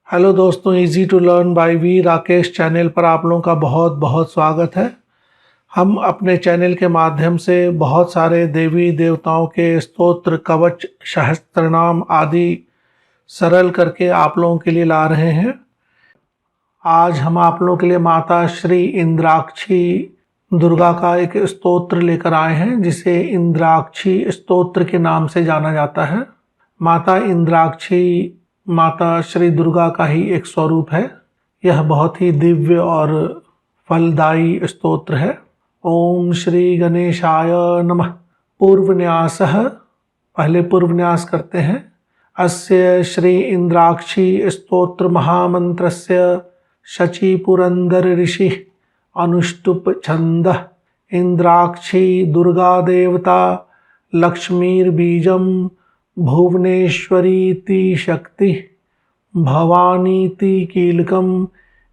Hello दोस्तों, easy to learn by V Rakesh channel पर आप लोगों का बहुत बहुत स्वागत है। हम अपने चैनल के माध्यम से बहुत सारे देवी देवताओं के स्तोत्र, कवच, सहस्त्रनाम आदि सरल करके आप लोगों के लिए ला रहे हैं। आज हम आप लोगों के लिए माता श्री इंद्राक्षी दुर्गा का एक स्तोत्र लेकर आए हैं, जिसे इंद्राक्षी स्तोत्र के नाम से जाना जाता है। माता इंद्राक्षी माता श्री दुर्गा का ही एक स्वरूप है। यह बहुत ही दिव्य और फलदायी स्तोत्र है। ओम श्री गणेशाय नमः। पूर्वन्यासः, पहले पूर्वन्यास करते हैं। अस्य श्री इंद्राक्षी स्तोत्र महामंत्रस्य शची पुरंदर ऋषि अनुष्टुप छंदः इंद्राक्षी दुर्गा देवता लक्ष्मीर्बीजम भुवनेश्वरीति शक्ति भवानीति कीलकम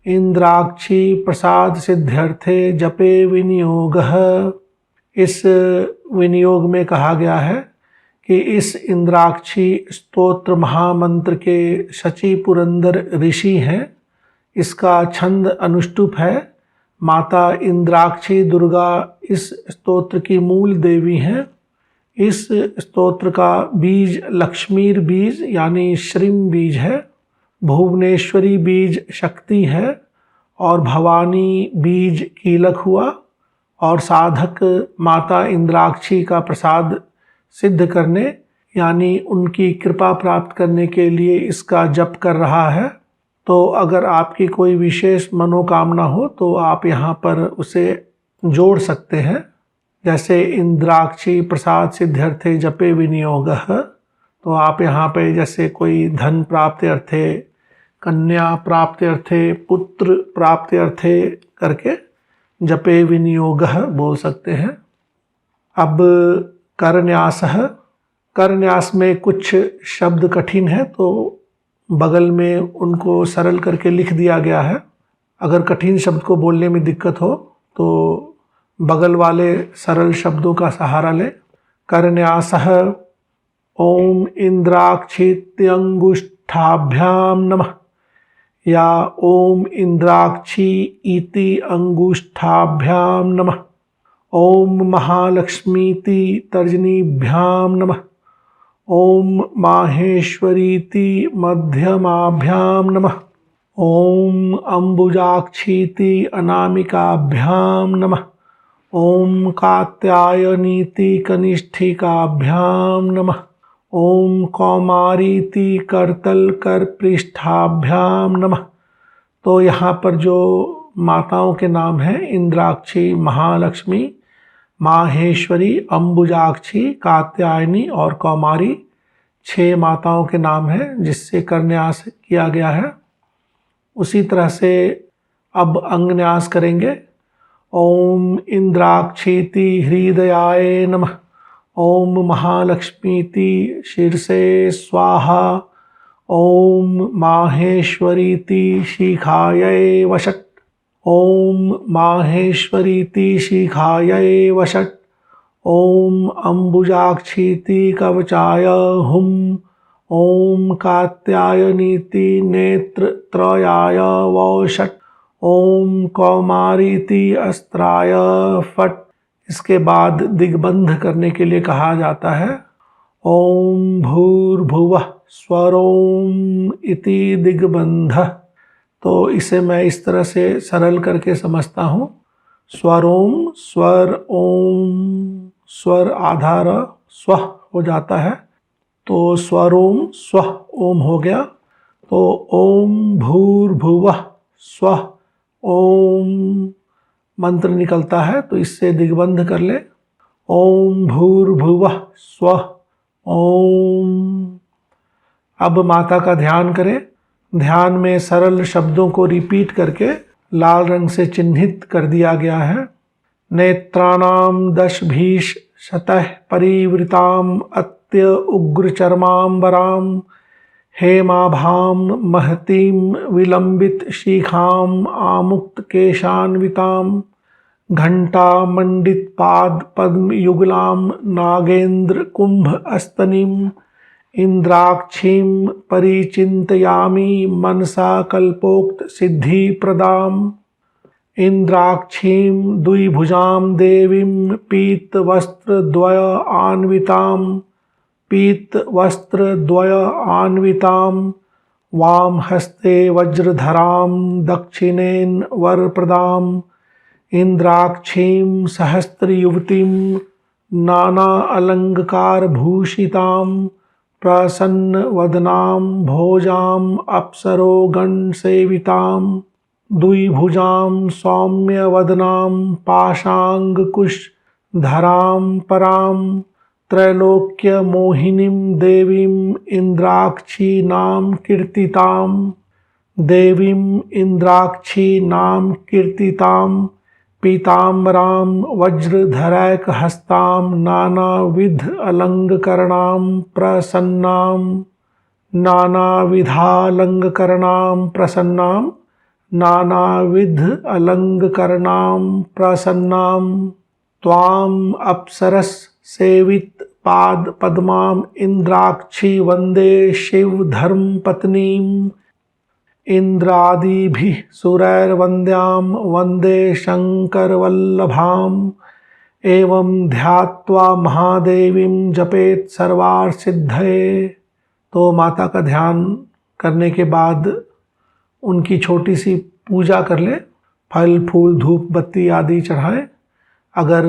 इंद्राक्षी प्रसाद सिद्ध्यर्थे जपे विनियोगः। इस विनियोग में कहा गया है कि इस इंद्राक्षी स्तोत्र महामंत्र के शची पुरंदर ऋषि हैं। इसका छंद अनुष्टुप है। माता इंद्राक्षी दुर्गा इस स्तोत्र की मूल देवी हैं। इस स्तोत्र का बीज लक्ष्मीर बीज यानी श्रीम बीज है, भुवनेश्वरी बीज शक्ति है और भवानी बीज कीलक हुआ। और साधक माता इंद्राक्षी का प्रसाद सिद्ध करने यानी उनकी कृपा प्राप्त करने के लिए इसका जप कर रहा है। तो अगर आपकी कोई विशेष मनोकामना हो तो आप यहाँ पर उसे जोड़ सकते हैं। जैसे इंद्राक्षी प्रसाद सिद्ध्यर्थे जपे विनियोगः, तो आप यहाँ पे जैसे कोई धन प्राप्ति अर्थे, कन्या प्राप्ति अर्थे, पुत्र प्राप्ति अर्थे करके जपे विनियोगः बोल सकते हैं। अब करन्यासः, करन्यास में कुछ शब्द कठिन है तो बगल में उनको सरल करके लिख दिया गया है। अगर कठिन शब्द को बोलने में दिक्कत हो तो बगल वाले सरल शब्दों का सहारा लें। करन्यासः ओम इंद्राक्षीत्यंगुष्ठाभ्याम नमः या ओम इंद्राक्षी इति अंगुष्ठाभ्याम नमः। ओम महालक्ष्मीति तर्जनीभ्याम नमः। ओम माहेश्वरीति मध्यमाभ्याम नमः। ओम अंबुजाक्षीति अनामिकाभ्याम नमः। ओम कात्यायनीति कनिष्ठिकाभ्याम नमः। ओम कौमारीति करतल कर पृष्ठाभ्याम नमः। तो यहाँ पर जो माताओं के नाम हैं इंद्राक्षी, महालक्ष्मी, माहेश्वरी, अंबुजाक्षी, कात्यायनी और कौमारी, 6 माताओं के नाम हैं जिससे करन्यास किया गया है। उसी तरह से अब अंगन्यास करेंगे। ओम इंद्राक्षीति हृदयाय नमः। ओम महालक्ष्मीति शीर्षे स्वाहा। ओम माहेश्वरीति शिखायै वषट्। ओम माहेश्वरीति शिखायै वषट्। ओम अंबुजाक्षीति कवचाय हुम्। ओम कात्यायनीति नेत्रत्रयाय वषट्। ओम कौमारीति अस्त्राय फट्। इसके बाद दिग्बंध करने के लिए कहा जाता है। ओम भूर्भुवः स्वरोम इति दिग्बंधः। तो इसे मैं इस तरह से सरल करके समझता हूँ। स्वरोम स्वर, ओम स्वर आधार स्वः हो जाता है तो स्वरोम स्वः ओम हो गया। तो ओम भूर्भुवः स्वः ओम मंत्र निकलता है तो इससे दिग्बंध कर ले। ओम भूर्भुवः स्वः ओम। अब माता का ध्यान करें। ध्यान में सरल शब्दों को रिपीट करके लाल रंग से चिन्हित कर दिया गया है। नेत्राणाम दशभीष शतः परिवृताम अत्य उग्रचर्मांबराम हेमाभाम महतीम विलंबित शिखाम आमुक्त केशान्विताम घंटा मंडित पाद पद्म युगलाम नागेंद्र कुंभ अस्तनीम इंद्राक्षीं परिचिन्तयामि मनसा कल्पोक्त सिद्धिप्रदाम्। इंद्राक्षीं द्विभुजां देवीं पीतवस्त्रद्वयान्वितां वाम हस्ते वज्रधरां दक्षिणेन वरप्रदाम्। इंद्राक्षीं सहस्रयुवतीं नाना अलङ्कारभूषितां प्रसन्नवदनां भोजाम् अप्सरोगणसेवितां। द्विभुजां सौम्यवदनां पाशाङ्कुशधरां परां त्रैलोक्यमोहिनीं देवीं इंद्राक्षी नाम कीर्तिताम्। देवीं इंद्राक्षी नाम कीर्तितां पीताम्बरां वज्रधरैकहस्तां नानाविध अलङ्करणां प्रसन्नां। नानाविध अलङ्करणां प्रसन्नां त्वाम् अप्सरस सेवित पाद पद्मां इंद्राक्षी वन्दे शिवधर्मपत्नीम्। इंद्रादिभिः सुरैर्वन्द्यां वन्दे शङ्करवल्लभाम्। एवं ध्यात्वा महादेवीं जपेत सर्वार्थसिद्धये। तो माता का ध्यान करने के बाद उनकी छोटी सी पूजा कर ले, फल फूल धूप बत्ती आदि चढ़ाएं। अगर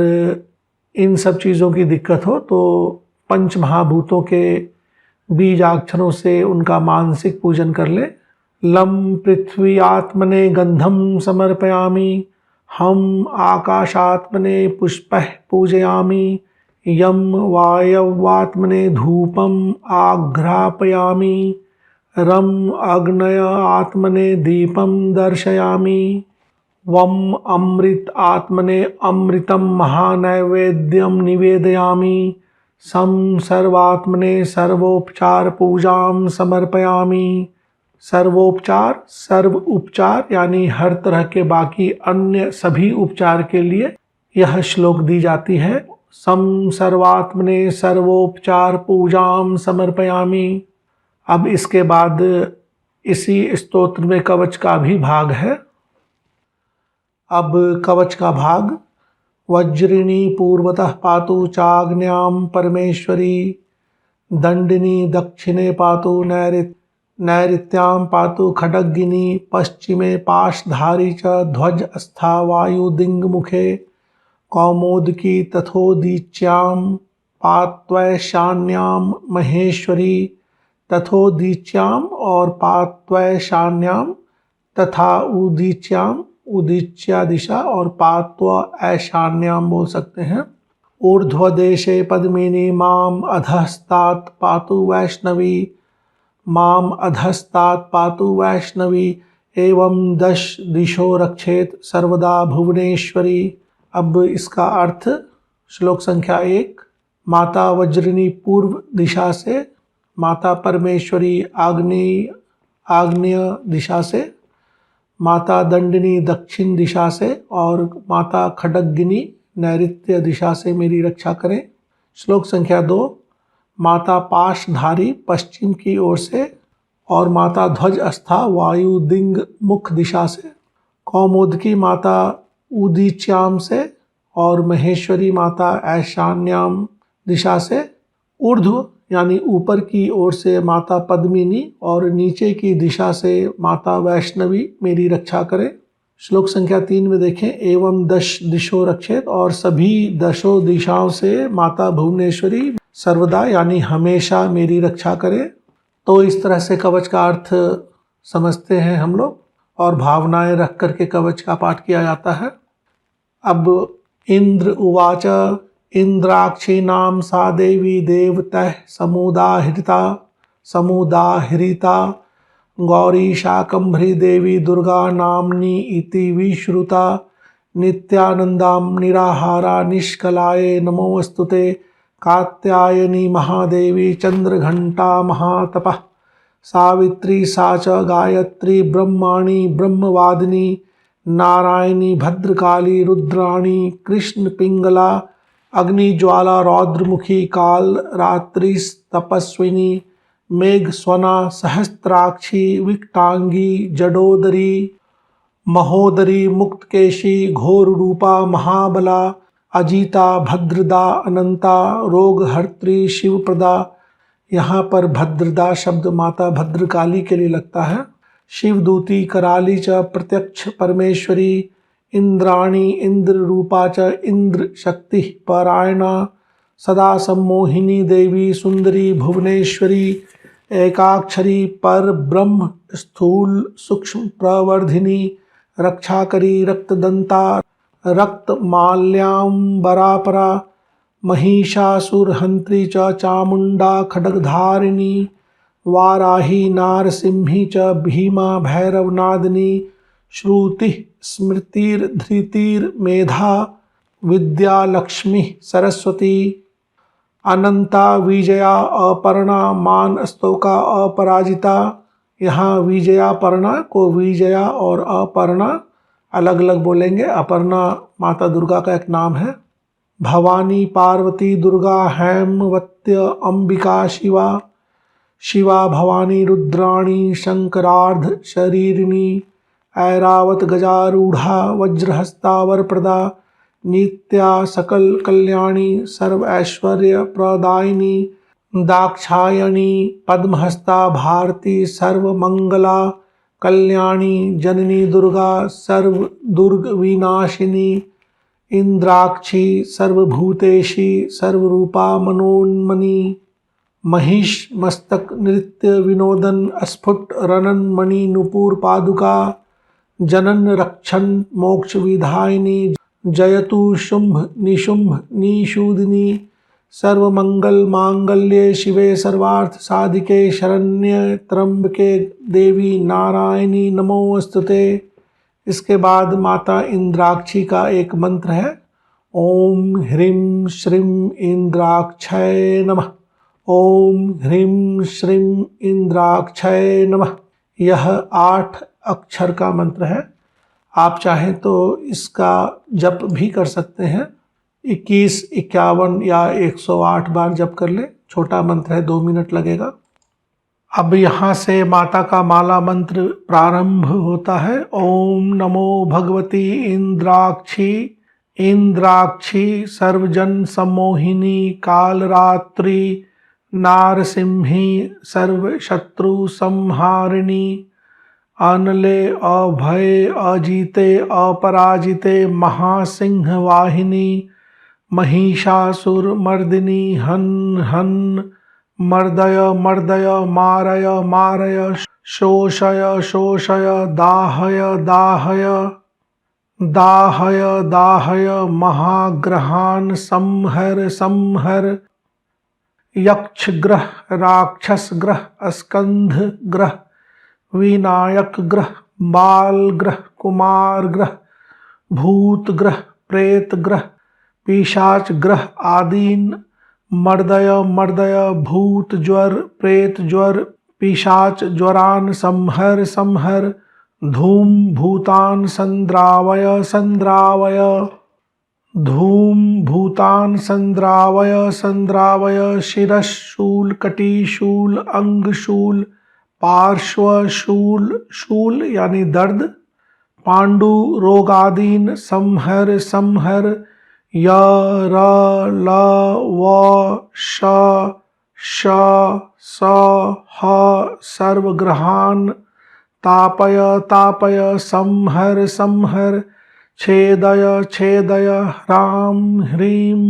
इन सब चीज़ों की दिक्कत हो तो पंच महाभूतों के बीजाक्षरों से उनका मानसिक पूजन कर ले। लं पृथ्वी आत्मने गंधम समर्पयामि, हम आकाशात्मने पुष्पः पूजयामि, यम वायव्यात्मने धूपम आघ्रापयामि, रम अग्नय आत्मने दीपं दर्शयामि, वम अमृत आत्मने अमृतं महानैवेद्यं निवेदयामि, सम सर्वात्मने सर्वोपचार पूजां समर्पयामि। सर्वोपचार, सर्व उपचार यानी हर तरह के बाकी अन्य सभी उपचार के लिए यह श्लोक दी जाती है। सम सर्वात्मने सर्वोपचार पूजां समर्पयामि। अब इसके बाद इसी स्तोत्र में कवच का भी भाग है। अब कवच का भाग। वज्रिणी पूर्वतः पातु चाग्न्यां परमेश्वरी, दंडिनी दक्षिणे पातु नैऋत्यां पातु खड्गिनी, पश्चिमे पाशधारी च ध्वजस्था वायुदिङ्मुखे, कौमोदकी तथोदीच्यां पात्वैशान्यां महेश्वरी, तथोदीच्यां और पात्वैशान्यां तथा उदीच्यां, उदीच्या दिशा और पात्व ऐशान्यां बोल सकते हैं। ऊर्ध्वदेशे पद्मिनी माम अधस्तात् पातु वैष्णवी, माम अधस्तात् पातु वैष्णवी, एवं 10 दिशो रक्षेत सर्वदा भुवनेश्वरी। अब इसका अर्थ श्लोक संख्या 1। माता वज्रिनी पूर्व दिशा से, माता परमेश्वरी आग्नेय दिशा से, माता दंडिनी दक्षिण दिशा से और माता खड्गिनी नैऋत्य दिशा से मेरी रक्षा करें। श्लोक संख्या 2। माता पाशधारी पश्चिम की ओर से और माता ध्वजस्था वायुदिंग मुख दिशा से, कौमोदकी माता उदीच्याम से और महेश्वरी माता ऐशान्याम दिशा से, ऊर्ध्व यानी ऊपर की ओर से माता पद्मिनी और नीचे की दिशा से माता वैष्णवी मेरी रक्षा करें। श्लोक संख्या 3 में देखें। एवं 10 दिशो रक्षेत, और सभी 10 दिशाओं से माता भुवनेश्वरी सर्वदा यानी हमेशा मेरी रक्षा करे। तो इस तरह से कवच का अर्थ समझते हैं हम लोग और भावनाएं रख करके कवच का पाठ किया जाता है। अब इंद्र उवाच इंद्राक्षीणां सा देवी देवतः समुदाहृता गौरी शाकंभरी देवी दुर्गा नाम्नी इति विश्रुता, नित्यानंदां निराहारा निष्कलाये नमोस्तुते, कात्यायनी महादेवी चंद्रघंटा महातपः, सावित्री सा च गायत्री ब्रह्माणी ब्रह्मवादिनी, नारायणी भद्रकाली रुद्राणी कृष्ण पिंगला, अग्निज्वाला रौद्रमुखी काल रात्रि तपस्विनी, मेघस्वना सहस्त्राक्षी विकटांगी जडोदरी महोदरी मुक्तकेशी घोर रूपा महाबला अजीता भद्रदा अनंता रोगहर्त्री शिवप्रदा। यहाँ पर भद्रदा शब्द माता भद्रकाली के लिए लगता है। शिवदूती कराली च प्रत्यक्ष परमेश्वरी इंद्राणी इंद्र रूपा च इंद्र शक्ति परायणा सदा सम्मोहिनी देवी सुंदरी भुवनेश्वरी एकाक्षरी पर ब्रह्म स्थूल सूक्ष्म प्रवर्धिनी रक्षाकरी रक्तदंता रक्तमाल्याम्बरापरा महिषासुरहंत्री च चामुंडा खड्गधारिणी वाराही नारसिंही च भीमा भैरवनादिनी श्रुति स्मृतिर्धृतिर्मेधा विद्या लक्ष्मी सरस्वती अनंता विजया अपर्णा मान स्तोका अपराजिता। यहाँ विजया पर्णा को विजया और अपर्णा अलग अलग बोलेंगे। अपर्णा माता दुर्गा का एक नाम है। भवानी पार्वती दुर्गा हैमवत्य अंबिका शिवा शिवा भवानी रुद्राणी शंकरार्ध शरीरिणी ऐरावत गजारूढ़ा वज्रहस्ता वरप्रदा नित्या सकल कल्याणी सर्व ऐश्वर्य प्रदायिनी दाक्षायणी पद्महस्ता भारती सर्व मंगला कल्याणी जननी दुर्गा सर्व दुर्ग विनाशिनी इंद्राक्षी सर्वभूतेशी सर्वरूपा मनोन्मनी महिष मस्तक नृत्य विनोदन स्फुट रनन मणि नुपुर पादुका जनन रक्षण मोक्ष विधायिनी जयतु शुंभ निशुंभ निषूदिनी सर्वमंगल मांगल्ये शिवे सर्वार्थ साधिके शरण्य त्र्यंबके देवी नारायणी नमोस्तुते। इसके बाद माता इंद्राक्षी का एक मंत्र है, ओम ह्रीं श्रीं इंद्राक्षय नमः। ओम ह्रीं श्रीं इंद्राक्षय नमः। यह 8 अक्षर का मंत्र है। आप चाहें तो इसका जप भी कर सकते हैं। 21, 51 या 108 बार जप कर ले। छोटा मंत्र है, 2 मिनट लगेगा। अब यहाँ से माता का माला मंत्र प्रारंभ होता है। ओम नमो भगवती इंद्राक्षी इंद्राक्षी सर्वजन सम्मोहिनी कालरात्रि नारसिंही सर्व शत्रु संहारिणी अनले अभय अजीते अपराजिते महासिंह वाहिनी महिषासुर मर्दिनी हन हन मर्दय मर्दय मारय मारय शोषय शोषय दाहय दाहय दाहय दाहय महाग्रहान संहर संहर यक्ष ग्रह राक्षस ग्रह स्कंध ग्रह विनायक ग्रह बाल ग्रह कुमार ग्रह भूत ग्रह प्रेत ग्रह पिशाच ग्रह आदीन मर्दय मर्दय भूत ज्वर प्रेत ज्वर पिशाच ज्वरान संहर संहर धूम भूतान संद्रावय संद्रावय धूम भूतान संद्रावय संद्रावय शिरशूल कटिशूल अंगशूल पार्श्व शूल शूल यानी दर्द पांडु रोगादीन संहर संहर य र ल व श श स ह सर्वग्रहान तापय तापय संहर संहर छेदय छेदय ह्रां ह्रीं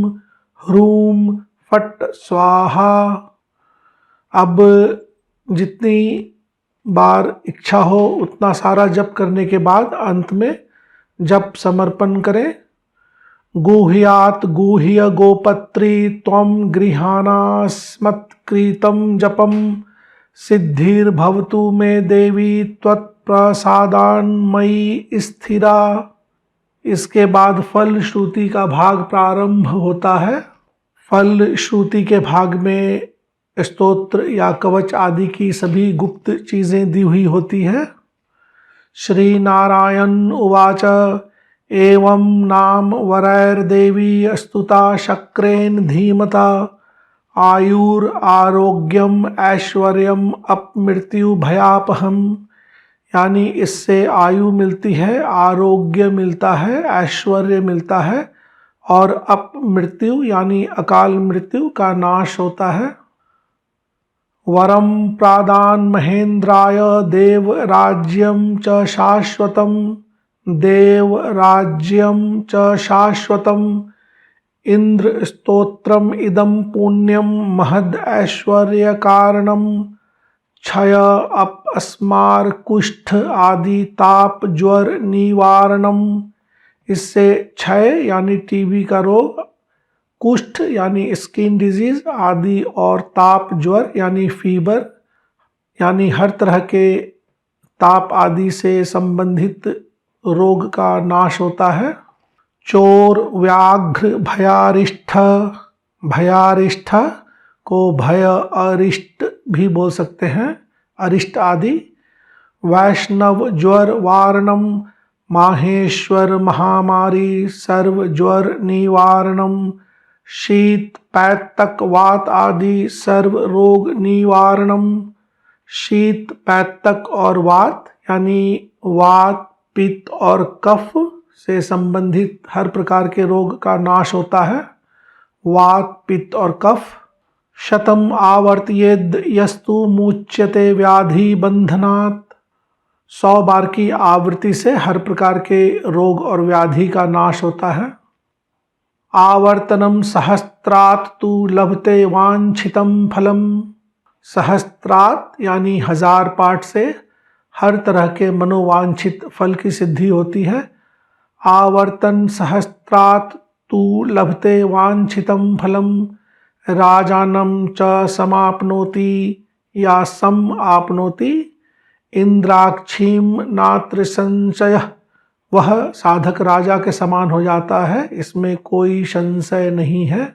ह्रूं फट स्वाहा। अब जितनी बार इच्छा हो उतना सारा जप करने के बाद अंत में जप समर्पण करें। गुह्यात गुह्य गोपत्री त्वं गृहाणास्मत्कृतं जपम सिद्धिर्भवतु मे देवी त्वत्प्रसादान्मयी स्थिरा। इसके बाद फल श्रुति का भाग प्रारंभ होता है। फल श्रुति के भाग में स्तोत्र या कवच आदि की सभी गुप्त चीजें दी हुई होती है। श्री नारायण उवाच एवं नाम वरैर्देवी स्तुता शक्रेण धीमता आयुर आरोग्यम ऐश्वर्यम अपमृत्यु भयापहम, यानी इससे आयु मिलती है, आरोग्य मिलता है, ऐश्वर्य मिलता है और अपमृत्यु यानी अकाल मृत्यु का नाश होता है। वरम प्रादान महेंद्राय देव राज्यम च शाश्वतम, देव राज्यम च शाश्वतम, इंद्र स्तोत्रम इदम पुण्यम महद ऐश्वर्य कारणम, क्षय अपस्मार कुष्ठ आदि ताप ज्वर निवारणम, इससे क्षय यानी टीबी का रोग, कुष्ठ यानी स्किन डिजीज आदि और ताप ज्वर यानी फीवर यानी हर तरह के ताप आदि से संबंधित रोग का नाश होता है। चोर व्याघ्र भयारिष्ठ, भयारिष्ठ को भय अरिष्ट भी बोल सकते हैं, अरिष्ट आदि। वैष्णव ज्वर वारणम, माहेश्वर महामारी सर्व ज्वर निवारणम, शीत पैतक वात आदि सर्व रोग निवारणम, शीत पैतक और वात यानी वात पित्त और कफ से संबंधित हर प्रकार के रोग का नाश होता है, वात पित्त और कफ। शतम आवर्तयेद यस्तु मुच्यते व्याधि बंधनात्, 100 बार की आवृत्ति से हर प्रकार के रोग और व्याधि का नाश होता है। आवर्तनम सहस्त्रात् तु लभते वांछितम फलम, सहस्त्रात् यानी 1000 पाठ से हर तरह के मनोवांछित फल की सिद्धि होती है। आवर्तन सहस्त्रात् तु लभते वांछितम फलम, राजानम च समाप्नोति या सम आपनोति, इंद्राक्षीम नात्र संशय, वह साधक राजा के समान हो जाता है, इसमें कोई संशय नहीं है।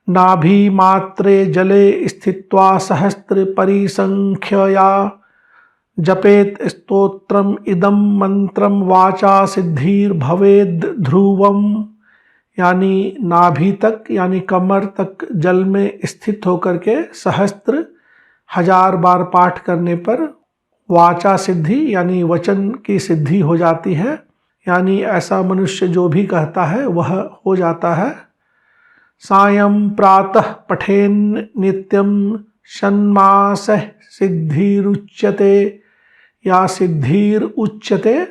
नाभि मात्रे जले स्थित्वा सहस्त्र परिसंख्यया, जपेत स्तोत्रम इदम मंत्रम वाचा सिद्धिर भवेद ध्रुवम, यानी नाभि तक यानी कमर तक जल में स्थित होकर के सहस्त्र 1000 बार पाठ करने पर वाचा सिद्धि यानी वचन की सिद्धि हो जाती है, यानी ऐसा मनुष्य जो भी कहता है वह हो जाता है। सायं प्रातः पठेन नित्यम षण्मासः सिद्धिरुच्यते या सिद्धिर उच्यते,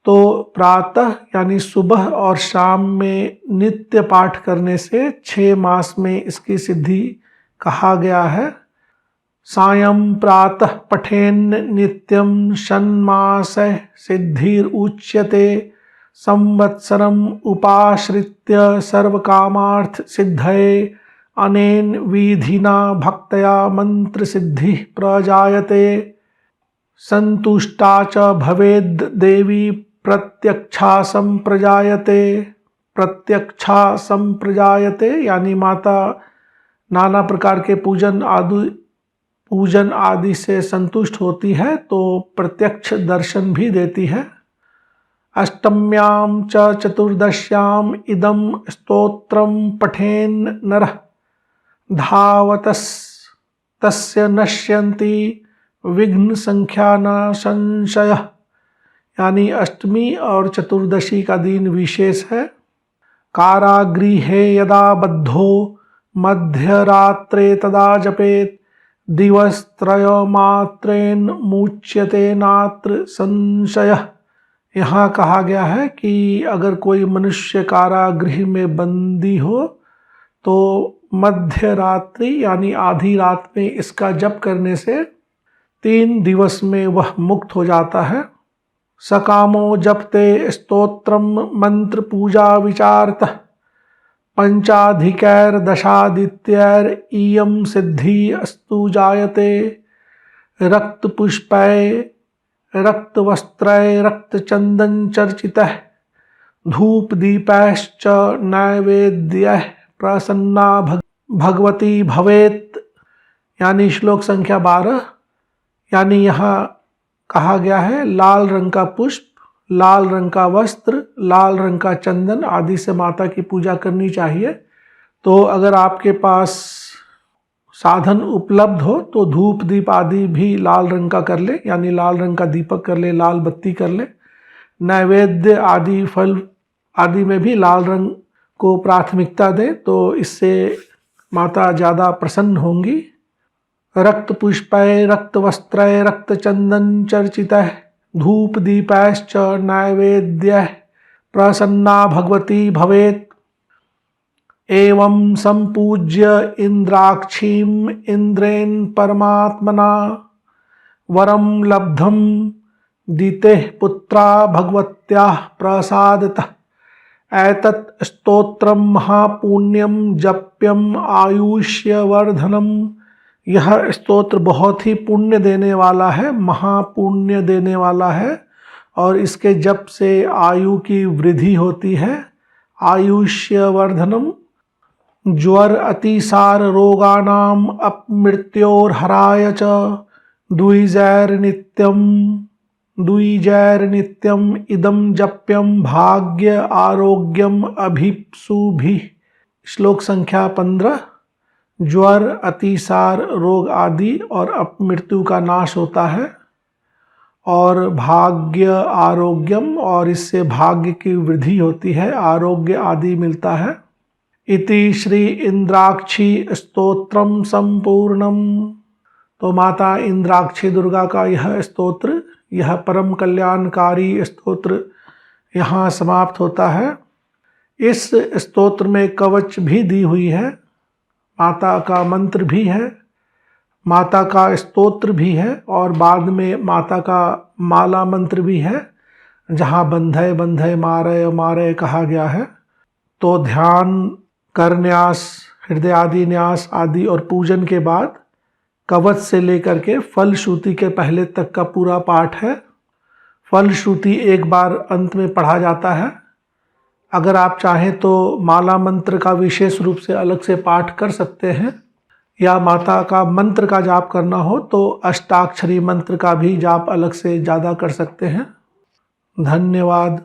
तो प्रातः यानी सुबह और शाम में नित्य पाठ करने से 6 मास में इसकी सिद्धि कहा गया है। सायं प्रातः पठेन नित्यम षण्मासः सिद्धिरुच्यते, संवत्सरम उपाश्रित्य सर्वकामार्थ सिद्धये, अनेन विधिना भक्तया मंत्र सिद्धि प्रजायते, संतुष्टा च भवेद् देवी प्रत्यक्षा संप्रजायते, प्रत्यक्षा संप्रजायते यानी माता नाना प्रकार के पूजन आदि से संतुष्ट होती है तो प्रत्यक्ष दर्शन भी देती है। अष्टम्यां च चतुर्दश्याम इदम स्तोत्रम पठेन नरः धावतस्तस्य नश्यन्ति विघ्न संख्या न संशय, यानी अष्टमी और चतुर्दशी का दिन विशेष है। कारागृहे यदा बद्धो मध्यरात्रे तदा जपेत, दिवसत्रयमात्रेण मुच्यते नात्र संशय। यहाँ कहा गया है कि अगर कोई मनुष्य कारागृह में बंदी हो तो मध्य रात्रि यानी आधी रात में इसका जप करने से 3 दिवस में वह मुक्त हो जाता है। सकामो जपते स्तोत्रम मंत्र पूजा विचारतः, पंचाधिकैर दशादित्यैर इयं सिद्धि अस्तु जायते, रक्त पुष्पै रक्त वस्त्रै रक्त चंदन चर्चितः, धूप दीपैश्च नैवेद्यः प्रसन्ना भगवती भवेत्, यानी श्लोक संख्या 12, यानी यहाँ कहा गया है लाल रंग का पुष्प, लाल रंग का वस्त्र, लाल रंग का चंदन आदि से माता की पूजा करनी चाहिए। तो अगर आपके पास साधन उपलब्ध हो तो धूप दीप आदि भी लाल रंग का कर ले, यानी लाल रंग का दीपक कर ले, लाल बत्ती कर ले। नैवेद्य आदि फल आदि में भी लाल रंग को प्राथमिकता दे, तो इससे माता ज़्यादा प्रसन्न होंगी। रक्त पुष्पै रक्त वस्त्रै रक्त चंदन चर्चितः धूप दीपैश्च नैवेद्यः प्रसन्ना भगवती भवेत्। एवं संपूज्य इंद्राक्षीं इंद्रेण परमात्मना वरम लब्धम दीते पुत्रा भगवत्याः प्रसादतः। एतत् स्तोत्रम महापुण्यम जप्यम आयुष्यवर्धनम। यह स्तोत्र बहुत ही पुण्य देने वाला है, महापुण्य देने वाला है, और इसके जप से आयु की वृद्धि होती है। आयुष्यवर्धनम। ज्वर अतिसार रोगाणाम अपमृत्योर्हराय च द्विजैर्नित्यम इदम जप्यम भाग्य आरोग्यम अभिप्सुभिः। श्लोक संख्या 15। ज्वर अतिसार रोग आदि और अपमृत्यु का नाश होता है, और भाग्य आरोग्यम, और इससे भाग्य की वृद्धि होती है, आरोग्य आदि मिलता है। इति श्री इंद्राक्षी स्तोत्रम संपूर्णम। तो माता इंद्राक्षी दुर्गा का यह स्तोत्र, यह परम कल्याणकारी स्तोत्र यहाँ समाप्त होता है। इस स्तोत्र में कवच भी दी हुई है, माता का मंत्र भी है, माता का स्तोत्र भी है, और बाद में माता का माला मंत्र भी है, जहाँ बंधय बंधय मारय मारय कहा गया है। तो ध्यान, करन्यास, हृदय आदि न्यास आदि और पूजन के बाद कवच से लेकर के फलश्रुति के पहले तक का पूरा पाठ है। फलश्रुति एक बार अंत में पढ़ा जाता है। अगर आप चाहें तो माला मंत्र का विशेष रूप से अलग से पाठ कर सकते हैं, या माता का मंत्र का जाप करना हो तो अष्टाक्षरी मंत्र का भी जाप अलग से ज़्यादा कर सकते हैं। धन्यवाद।